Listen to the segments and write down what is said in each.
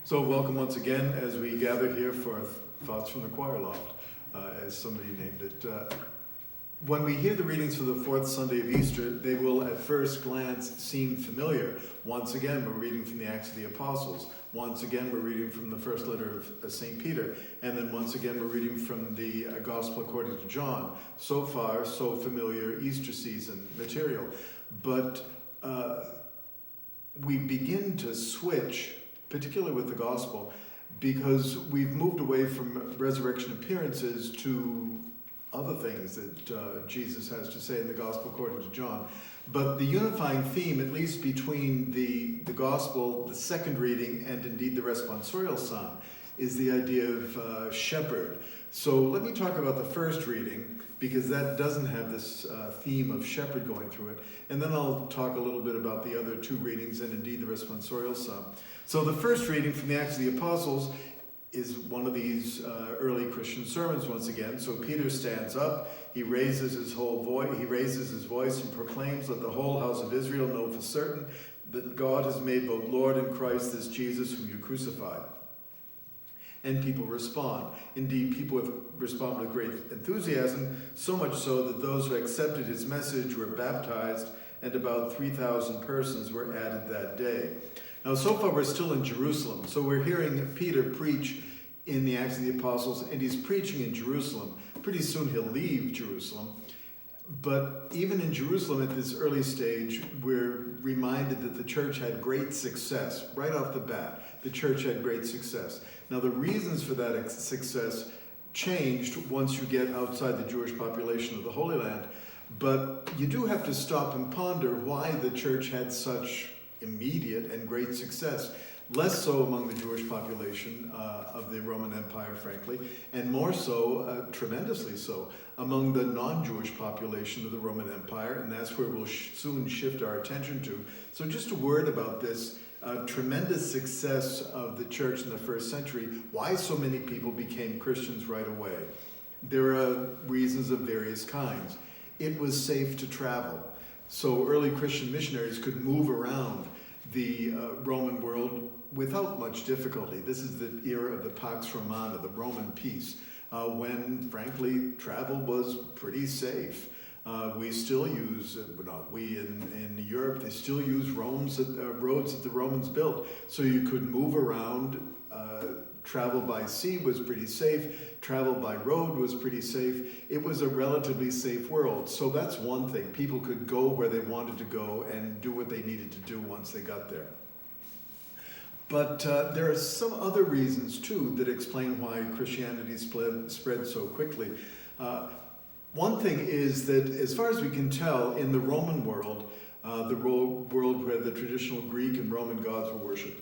So welcome once again as we gather here for Thoughts from the Choir Loft, as somebody named it. When we hear the readings for the fourth Sunday of Easter, they will at first glance seem familiar. Once again, we're reading from the Acts of the Apostles. Once again, we're reading from the first letter of St. Peter. And then once again, we're reading from the Gospel according to John. So far, so familiar Easter season material. But we begin to switch, particularly with the Gospel, because we've moved away from resurrection appearances to other things that Jesus has to say in the Gospel according to John. But the unifying theme, at least between the Gospel, the second reading, and indeed the responsorial psalm, is the idea of shepherd. So let me talk about the first reading, because that doesn't have this theme of shepherd going through it. And then I'll talk a little bit about the other two readings and indeed the responsorial psalm. So the first reading from the Acts of the Apostles is one of these early Christian sermons once again. So Peter stands up, he raises his voice and proclaims, "Let the whole house of Israel know for certain that God has made both Lord and Christ this Jesus whom you crucified." And people respond. Indeed, people respond with great enthusiasm, so much so that those who accepted his message were baptized, and about 3,000 persons were added that day. Now, so far we're still in Jerusalem. So we're hearing Peter preach in the Acts of the Apostles, and he's preaching in Jerusalem. Pretty soon he'll leave Jerusalem. But even in Jerusalem at this early stage, we're reminded that the church had great success. Right off the bat, the church had great success. Now, the reasons for that success changed once you get outside the Jewish population of the Holy Land. But you do have to stop and ponder why the church had such immediate and great success. Less so among the Jewish population of the Roman Empire, frankly, and more so, tremendously so, among the non-Jewish population of the Roman Empire, and that's where we'll soon shift our attention to. So just a word about this tremendous success of the church in the first century, why so many people became Christians right away. There are reasons of various kinds. It was safe to travel. So early Christian missionaries could move around the Roman world without much difficulty. This is the era of the Pax Romana, the Roman peace, when, frankly, travel was pretty safe. We still use, in Europe, they still use roads that the Romans built. So you could move around. Travel by sea was pretty safe. Travel by road was pretty safe. It was a relatively safe world. So that's one thing. People could go where they wanted to go and do what they needed to do once they got there. But there are some other reasons, too, that explain why Christianity spread so quickly. One thing is that, as far as we can tell, in the Roman world, the world where the traditional Greek and Roman gods were worshipped,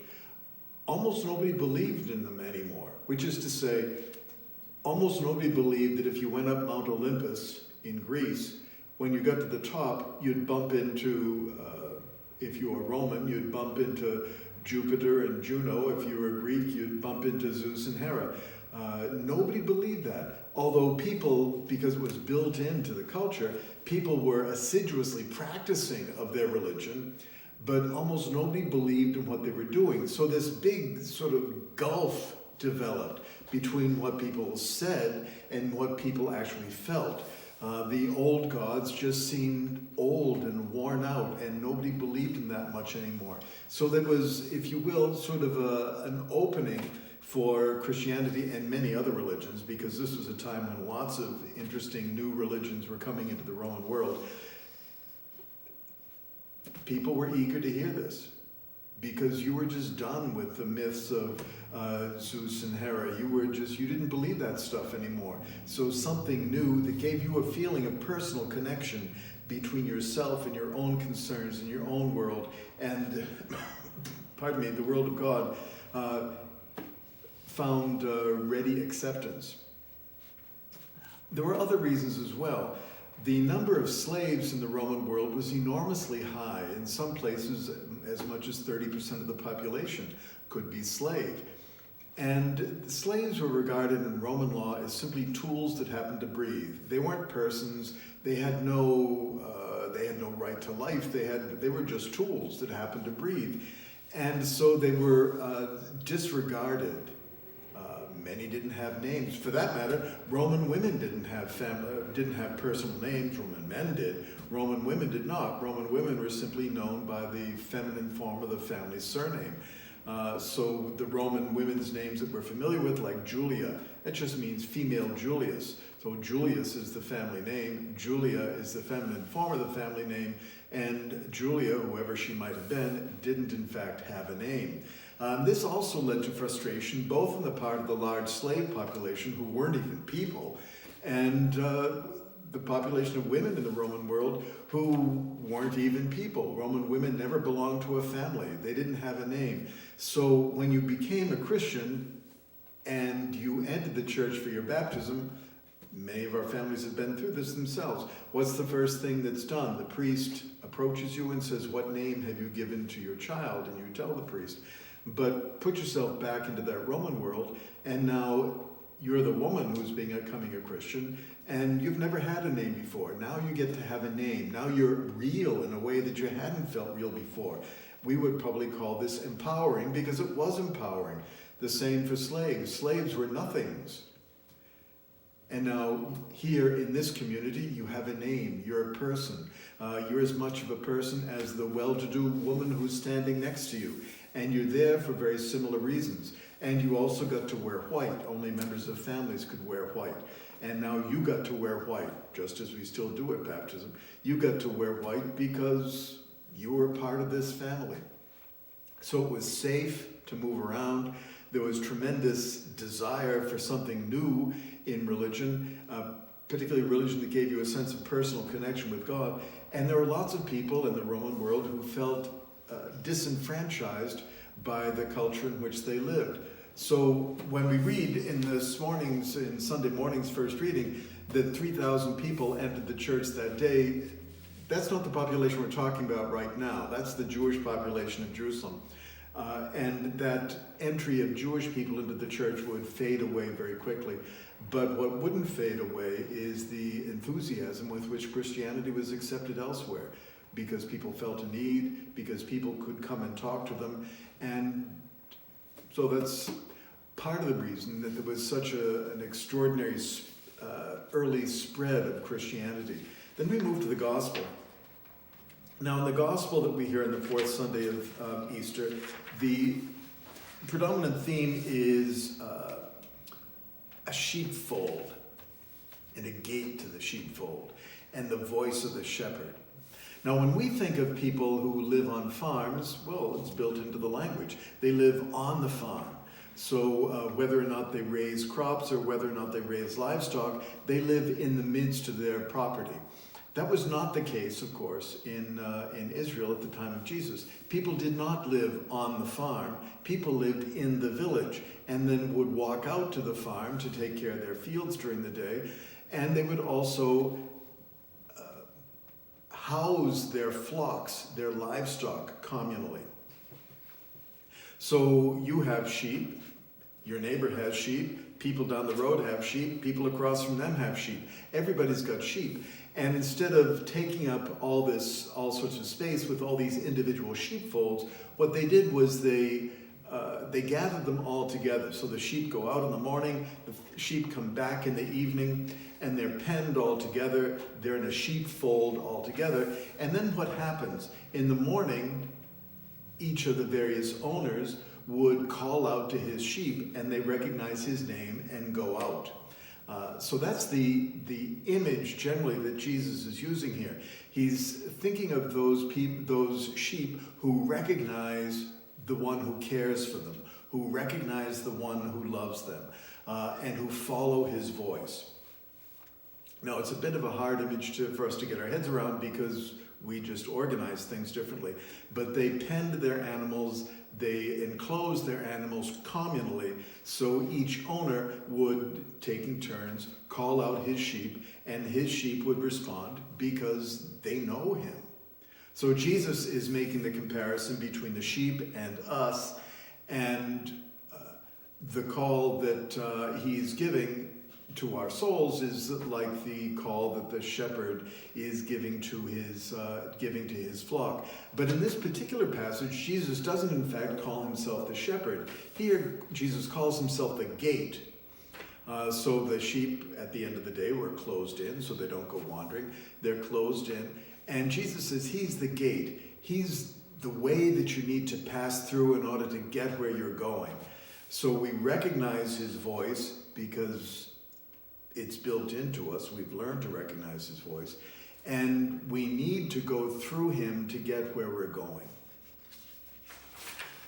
almost nobody believed in them anymore. Which is to say, almost nobody believed that if you went up Mount Olympus in Greece, when you got to the top, you'd bump into, if you were Roman, you'd bump into Jupiter and Juno. If you were Greek, you'd bump into Zeus and Hera. Nobody believed that. Although people, because it was built into the culture, people were assiduously practicing of their religion, but almost nobody believed in what they were doing. So this big sort of gulf developed between what people said and what people actually felt. The old gods just seemed old and worn out, and nobody believed in that much anymore. So there was, if you will, sort of an opening for Christianity and many other religions, because this was a time when lots of interesting new religions were coming into the Roman world. People were eager to hear this, because you were just done with the myths of Zeus and Hera. You didn't believe that stuff anymore. So something new that gave you a feeling of personal connection between yourself and your own concerns and your own world and, pardon me, the world of God, found ready acceptance. There were other reasons as well. The number of slaves in the Roman world was enormously high. In some places, as much as 30% of the population could be slave. And slaves were regarded in Roman law as simply tools that happened to breathe. They weren't persons. They had no right to life. They were just tools that happened to breathe. And so they were disregarded. Many didn't have names. For that matter, Roman women didn't have personal names. Roman men did. Roman women did not. Roman women were simply known by the feminine form of the family surname. So the Roman women's names that we're familiar with, like Julia, that just means female Julius. So Julius is the family name, Julia is the feminine form of the family name, and Julia, whoever she might have been, didn't in fact have a name. This also led to frustration, both on the part of the large slave population, who weren't even people, and the population of women in the Roman world who weren't even people. Roman women never belonged to a family. They didn't have a name. So when you became a Christian and you entered the church for your baptism, many of our families have been through this themselves. What's the first thing that's done? The priest approaches you and says, "What name have you given to your child?" And you tell the priest. But put yourself back into that Roman world, and now you're the woman who's becoming a Christian, and you've never had a name before. Now you get to have a name. Now you're real in a way that you hadn't felt real before. We would probably call this empowering, because it was empowering. The same for slaves. Slaves were nothings. And now here in this community, you have a name. You're a person. You're as much of a person as the well-to-do woman who's standing next to you. And you're there for very similar reasons. And you also got to wear white. Only members of families could wear white. And now you got to wear white, just as we still do at baptism. You got to wear white because you were part of this family. So it was safe to move around. There was tremendous desire for something new in religion, particularly religion that gave you a sense of personal connection with God. And there were lots of people in the Roman world who felt disenfranchised by the culture in which they lived. So when we read in Sunday morning's first reading, that 3,000 people entered the church that day, that's not the population we're talking about right now. That's the Jewish population of Jerusalem. And that entry of Jewish people into the church would fade away very quickly. But what wouldn't fade away is the enthusiasm with which Christianity was accepted elsewhere, because people felt a need, because people could come and talk to them. And so that's part of the reason that there was such an extraordinary early spread of Christianity. Then we move to the gospel. Now, in the gospel that we hear on the fourth Sunday of Easter, the predominant theme is a sheepfold and a gate to the sheepfold and the voice of the shepherd. Now, when we think of people who live on farms, well, it's built into the language. They live on the farm. So whether or not they raise crops or whether or not they raise livestock, they live in the midst of their property. That was not the case, of course, in Israel at the time of Jesus. People did not live on the farm. People lived in the village and then would walk out to the farm to take care of their fields during the day. And they would also house their flocks, their livestock, communally. So you have sheep, your neighbor has sheep, people down the road have sheep, people across from them have sheep. Everybody's got sheep. And instead of taking up all sorts of space with all these individual sheepfolds, what they did was they gathered them all together. So the sheep go out in the morning, the sheep come back in the evening, and they're penned all together. They're in a sheepfold all together. And then what happens? In the morning, each of the various owners would call out to his sheep, and they recognize his name and go out. So that's the image generally that Jesus is using here. He's thinking of those sheep who recognize the one who cares for them, who recognize the one who loves them, and who follow his voice. Now, it's a bit of a hard image for us to get our heads around because we just organize things differently. But they penned their animals, they enclosed their animals communally, so each owner would, taking turns, call out his sheep, and his sheep would respond because they know him. So Jesus is making the comparison between the sheep and us, and the call that he's giving to our souls is like the call that the shepherd is giving to his flock. But in this particular passage, Jesus doesn't in fact call himself the shepherd. Here, Jesus calls himself the gate. So the sheep at the end of the day were closed in, so they don't go wandering. They're closed in. And Jesus says he's the gate. He's the way that you need to pass through in order to get where you're going. So we recognize his voice because it's built into us. We've learned to recognize his voice. And we need to go through him to get where we're going.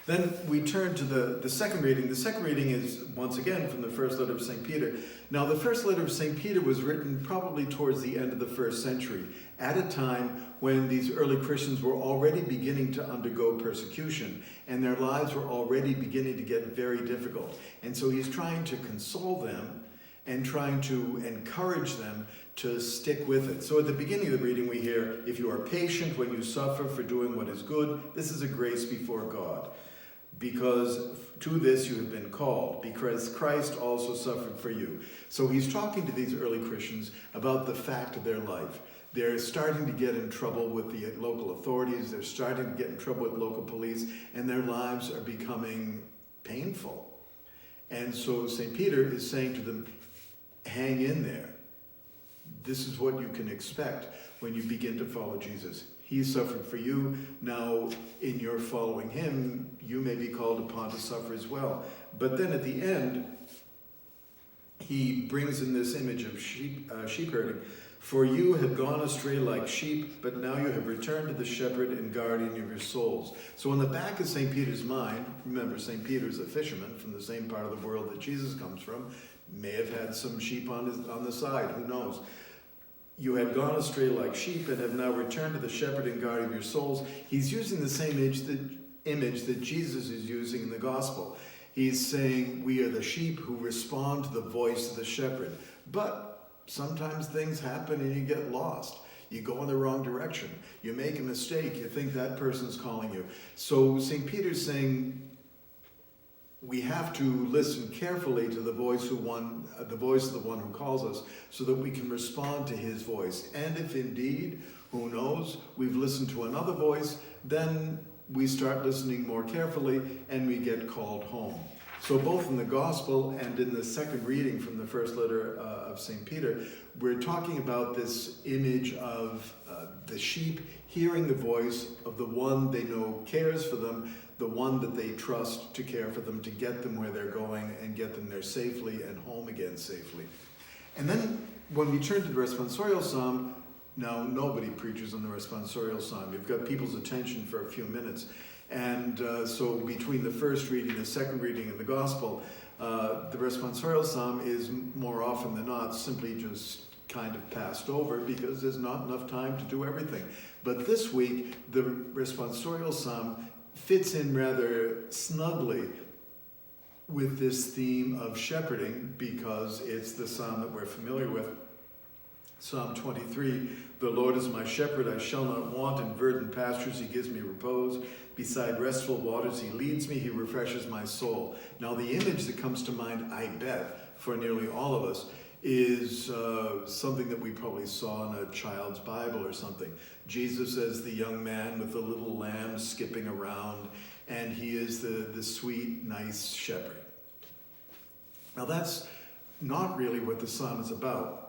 Then we turn to the second reading. The second reading is, once again, from the first letter of St. Peter. Now, the first letter of St. Peter was written probably towards the end of the first century, at a time when these early Christians were already beginning to undergo persecution, and their lives were already beginning to get very difficult. And so he's trying to console them and trying to encourage them to stick with it. So at the beginning of the reading we hear, if you are patient when you suffer for doing what is good, this is a grace before God. Because to this you have been called, because Christ also suffered for you. So he's talking to these early Christians about the fact of their life. They're starting to get in trouble with the local authorities, they're starting to get in trouble with local police, and their lives are becoming painful. And so St. Peter is saying to them, hang in there. This is what you can expect when you begin to follow Jesus. He suffered for you. Now, in your following him, you may be called upon to suffer as well. But then at the end, he brings in this image of sheep herding. For you had gone astray like sheep, but now you have returned to the shepherd and guardian of your souls. So in the back of St. Peter's mind, remember St. Peter's a fisherman from the same part of the world that Jesus comes from, may have had some sheep on the side, who knows. You had gone astray like sheep and have now returned to the shepherd and guardian of your souls. He's using the same image that Jesus is using in the gospel. He's saying we are the sheep who respond to the voice of the shepherd. But sometimes things happen and you get lost. You go in the wrong direction. You make a mistake. You think that person's calling you. So St. Peter's saying we have to listen carefully to the voice of the one who calls us, so that we can respond to his voice. And if indeed, who knows, we've listened to another voice, then we start listening more carefully and we get called home. So both in the gospel and in the second reading from the first letter of St. Peter, we're talking about this image of the sheep hearing the voice of the one they know cares for them, the one that they trust to care for them, to get them where they're going and get them there safely and home again safely. And then when we turn to the responsorial psalm, now nobody preaches on the responsorial psalm. You've got people's attention for a few minutes. And so between the first reading, the second reading, and the gospel, the responsorial psalm is more often than not simply just kind of passed over because there's not enough time to do everything. But this week, the responsorial psalm fits in rather snugly with this theme of shepherding because it's the psalm that we're familiar with. Psalm 23, the Lord is my shepherd, I shall not want. In verdant pastures he gives me repose. Beside restful waters he leads me, he refreshes my soul. Now the image that comes to mind, I bet, for nearly all of us, is something that we probably saw in a child's Bible or something. Jesus as the young man with the little lamb skipping around, and he is the sweet, nice shepherd. Now that's not really what the psalm is about.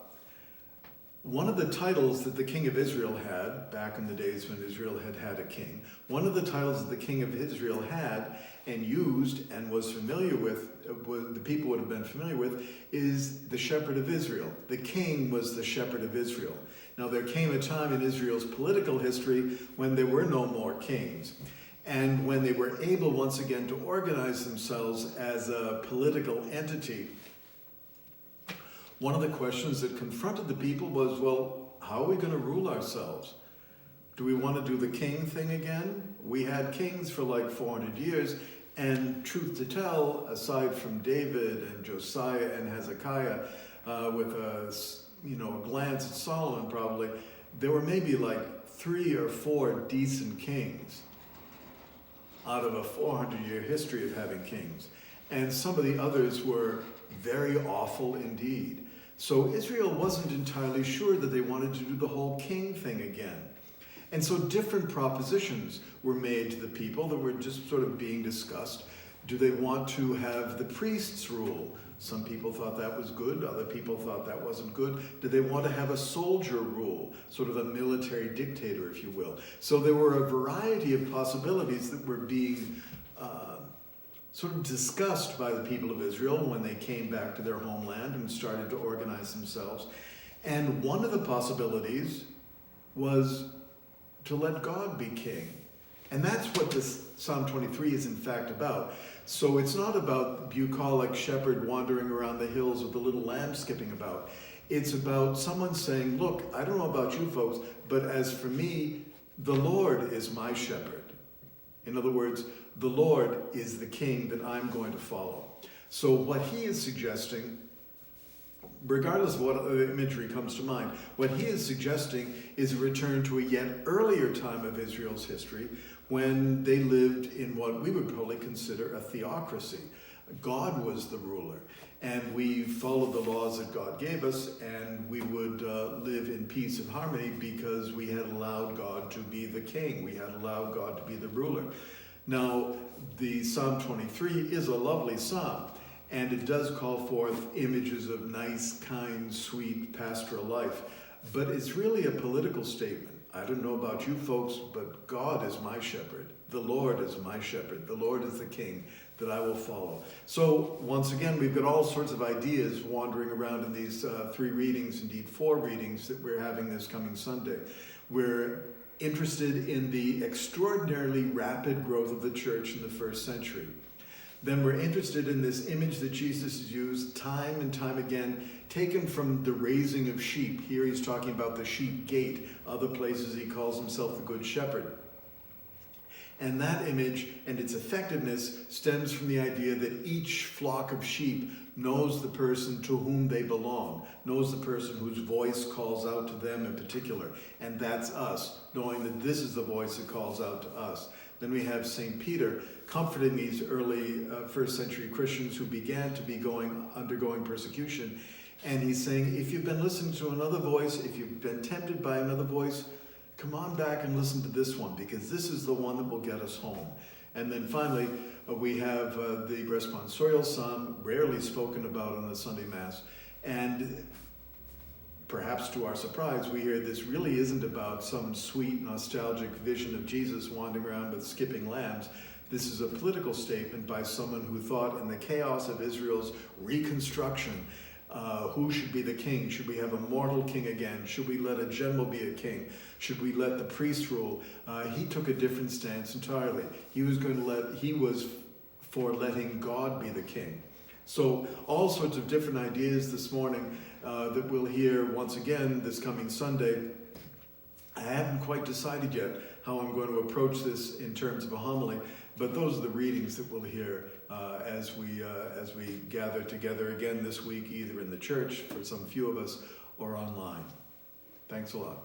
One of the titles that the king of Israel had, back in the days when Israel had a king, one of the titles that the king of Israel had and used and was familiar with, the people would have been familiar with, is the shepherd of Israel. The king was the shepherd of Israel. Now there came a time in Israel's political history when there were no more kings. And when they were able once again to organize themselves as a political entity, one of the questions that confronted the people was, well, how are we going to rule ourselves? Do we want to do the king thing again? We had kings for like 400 years, and truth to tell, aside from David and Josiah and Hezekiah, with a glance at Solomon probably, there were maybe like 3 or 4 decent kings out of a 400-year history of having kings. And some of the others were very awful indeed. So Israel wasn't entirely sure that they wanted to do the whole king thing again. And so different propositions were made to the people that were just sort of being discussed. Do they want to have the priests rule? Some people thought that was good, other people thought that wasn't good. Do they want to have a soldier rule, sort of a military dictator, if you will? So there were a variety of possibilities that were being sort of discussed by the people of Israel when they came back to their homeland and started to organize themselves. And one of the possibilities was to let God be king. And that's what this Psalm 23 is in fact about. So it's not about bucolic shepherd wandering around the hills with the little lamb skipping about. It's about someone saying, look, I don't know about you folks, but as for me, the Lord is my shepherd. In other words, the Lord is the king that I'm going to follow. So what he is suggesting, regardless of what imagery comes to mind, what he is suggesting is a return to a yet earlier time of Israel's history when they lived in what we would probably consider a theocracy. God was the ruler, and we followed the laws that God gave us, and we would live in peace and harmony because we had allowed God to be the king. We had allowed God to be the ruler. Now, the Psalm 23 is a lovely psalm, and it does call forth images of nice, kind, sweet pastoral life. But it's really a political statement. I don't know about you folks, but God is my shepherd. The Lord is my shepherd. The Lord is the king that I will follow. So once again, we've got all sorts of ideas wandering around in these 3 readings, indeed 4 readings that we're having this coming Sunday. We're interested in the extraordinarily rapid growth of the church in the first century. Then we're interested in this image that Jesus has used time and time again, taken from the raising of sheep. Here he's talking about the sheep gate. Other places he calls himself the good shepherd. And that image and its effectiveness stems from the idea that each flock of sheep knows the person to whom they belong, knows the person whose voice calls out to them in particular. And that's us, knowing that this is the voice that calls out to us. Then we have St. Peter comforting these early first century Christians who began to be undergoing persecution. And he's saying, if you've been listening to another voice, if you've been tempted by another voice, come on back and listen to this one, because this is the one that will get us home. And then finally, we have the responsorial psalm, rarely spoken about on the Sunday Mass. And perhaps to our surprise, we hear this really isn't about some sweet, nostalgic vision of Jesus wandering around with skipping lambs. This is a political statement by someone who thought in the chaos of Israel's reconstruction, who should be the king? Should we have a mortal king again? Should we let a general be a king? Should we let the priest rule? He took a different stance entirely. He was for letting God be the king. So all sorts of different ideas this morning that we'll hear once again this coming Sunday. I haven't quite decided yet how I'm going to approach this in terms of a homily, but those are the readings that we'll hear as we gather together again this week, either in the church for some few of us or online. Thanks a lot.